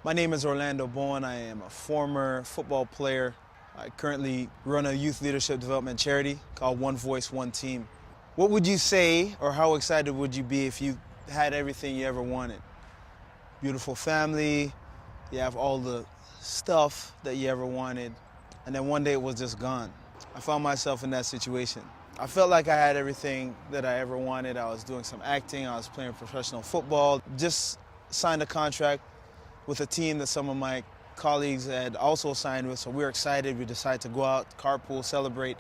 My name is Orlando Bowen. I am a former football player. I currently run a youth leadership development charity called One Voice, One Team. What would you say, or how excited would you be if you had everything you ever wanted? Beautiful family, you have all the stuff that you ever wanted, and then one day it was just gone. I found myself in that situation. I felt like I had everything that I ever wanted. I was doing some acting, I was playing professional football, just signed a contract with a team that some of my colleagues had also signed with, so we were excited. We decided to go out, carpool, celebrate.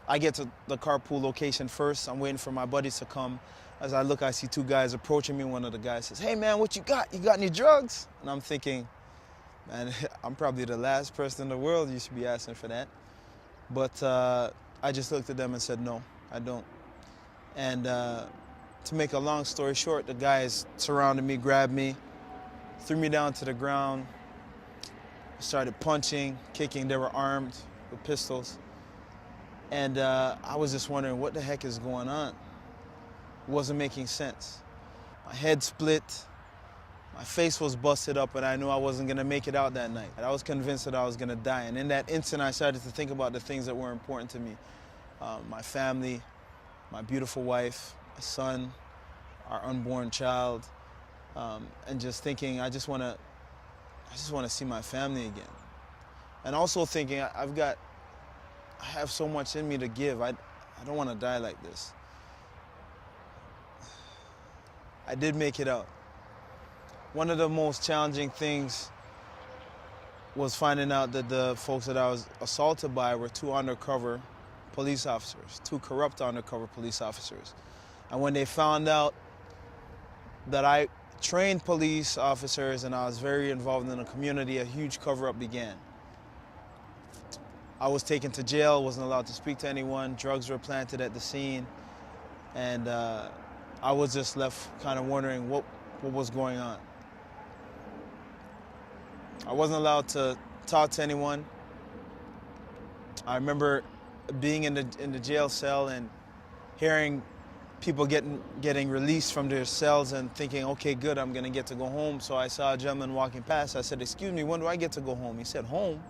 I get to the carpool location first. I'm waiting for my buddies to come. As I look, I see two guys approaching me. One of the guys says, "Hey man, what you got? You got any drugs?" And I'm thinking, man, I'm probably the last person in the world you should be asking for that. But I just looked at them and said, no, I don't. And to make a long story short, the guys surrounded me, grabbed me, threw me down to the ground, started punching, kicking. They were armed with pistols. And I was just wondering what the heck is going on. It wasn't making sense. My head split, my face was busted up, and I knew I wasn't gonna make it out that night. I was convinced that I was gonna die. And in that instant, I started to think about the things that were important to me. My family, my beautiful wife, my son, our unborn child, and just thinking, I just wanna see my family again. And also thinking, I have so much in me to give. I don't want to die like this. I did make it out. One of the most challenging things was finding out that the folks that I was assaulted by were two undercover police officers, two corrupt undercover police officers. And when they found out that I trained police officers and I was very involved in the community, a huge cover-up began. I was taken to jail, wasn't allowed to speak to anyone, drugs were planted at the scene, and I was just left kind of wondering what was going on. I wasn't allowed to talk to anyone. I remember being in the jail cell and hearing people getting released from their cells and thinking, okay, good, I'm gonna get to go home. So I saw a gentleman walking past. I said, "Excuse me, when do I get to go home?" He said, "Home?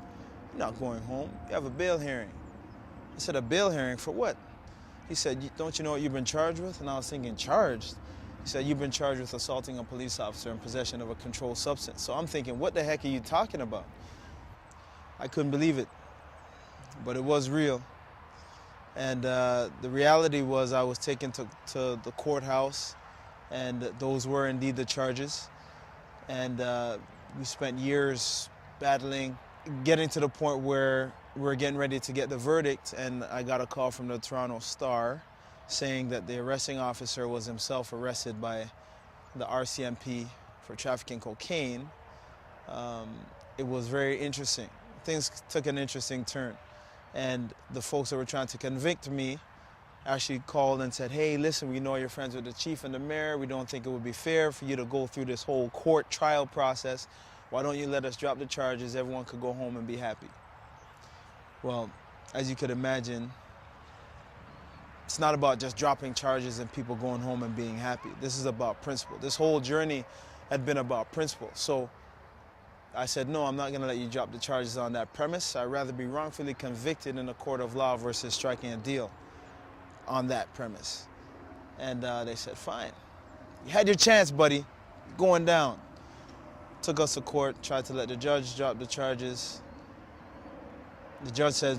You're not going home. You have a bail hearing." I said, "A bail hearing for what?" He said, "Don't you know what you've been charged with?" And I was thinking, charged? He said, "You've been charged with assaulting a police officer in possession of a controlled substance." So I'm thinking, what the heck are you talking about? I couldn't believe it, but it was real. And the reality was I was taken to the courthouse, and those were indeed the charges. And we spent years battling, getting to the point where we were getting ready to get the verdict, and I got a call from the Toronto Star saying that the arresting officer was himself arrested by the RCMP for trafficking cocaine. It was very interesting. Things took an interesting turn. And the folks that were trying to convict me actually called and said, "Hey, listen, we know you're friends with the chief and the mayor. We don't think it would be fair for you to go through this whole court trial process. Why don't you let us drop the charges? Everyone could go home and be happy." Well, as you could imagine, it's not about just dropping charges and people going home and being happy. This is about principle. This whole journey had been about principle. So I said, no, I'm not going to let you drop the charges on that premise. I'd rather be wrongfully convicted in a court of law versus striking a deal on that premise. And they said, fine. You had your chance, buddy. Going down. Took us to court, tried to let the judge drop the charges. The judge said,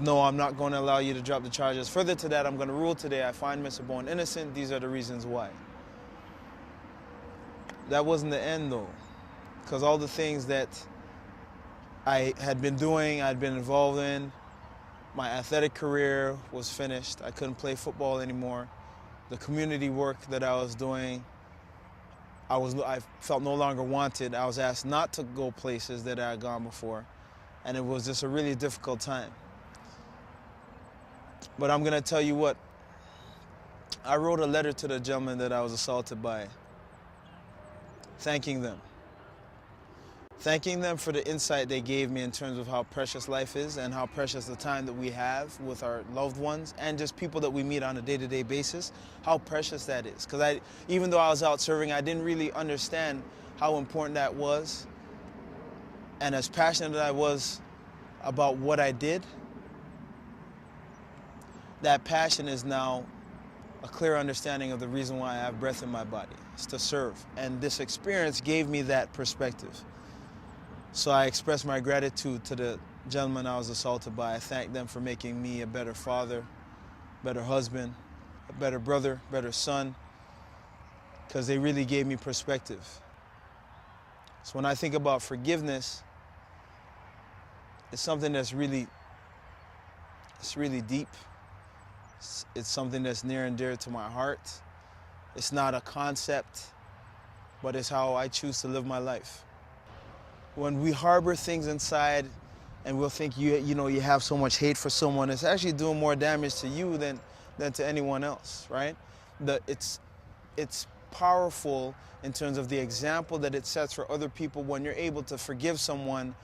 no, I'm not going to allow you to drop the charges. Further to that, I'm going to rule today I find Mr. Bowen innocent. These are the reasons why. That wasn't the end, though, because all the things that I had been doing, I'd been involved in, my athletic career was finished. I couldn't play football anymore. The community work that I was doing, I felt no longer wanted. I was asked not to go places that I had gone before, and it was just a really difficult time. But I'm gonna tell you what, I wrote a letter to the gentleman that I was assaulted by, thanking them. Thanking them for the insight they gave me in terms of how precious life is and how precious the time that we have with our loved ones and just people that we meet on a day-to-day basis, how precious that is. Because even though I was out serving, I didn't really understand how important that was. And as passionate as I was about what I did, that passion is now a clear understanding of the reason why I have breath in my body. It's to serve. And this experience gave me that perspective. So I express my gratitude to the gentleman I was assaulted by. I thank them for making me a better father, better husband, a better brother, better son, because they really gave me perspective. So when I think about forgiveness, it's something that's really deep. It's something that's near and dear to my heart. It's not a concept, but it's how I choose to live my life. When we harbor things inside and we'll think you have so much hate for someone, it's actually doing more damage to you than to anyone else, right? It's powerful in terms of the example that it sets for other people when you're able to forgive someone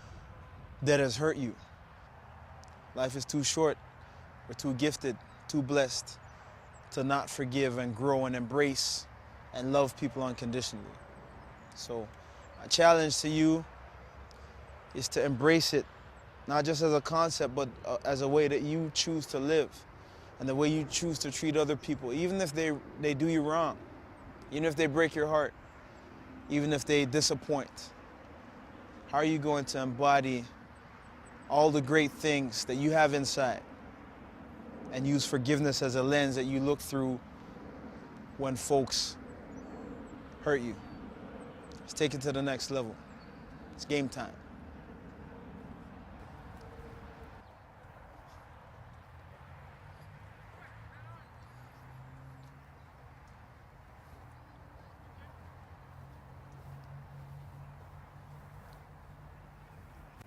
that has hurt you. Life is too short, we're too gifted, too blessed to not forgive and grow and embrace and love people unconditionally. So my challenge to you is to embrace it, not just as a concept, but as a way that you choose to live and the way you choose to treat other people, even if they do you wrong, even if they break your heart, even if they disappoint. How are you going to embody all the great things that you have inside and use forgiveness as a lens that you look through when folks hurt you? Let's take it to the next level. It's game time.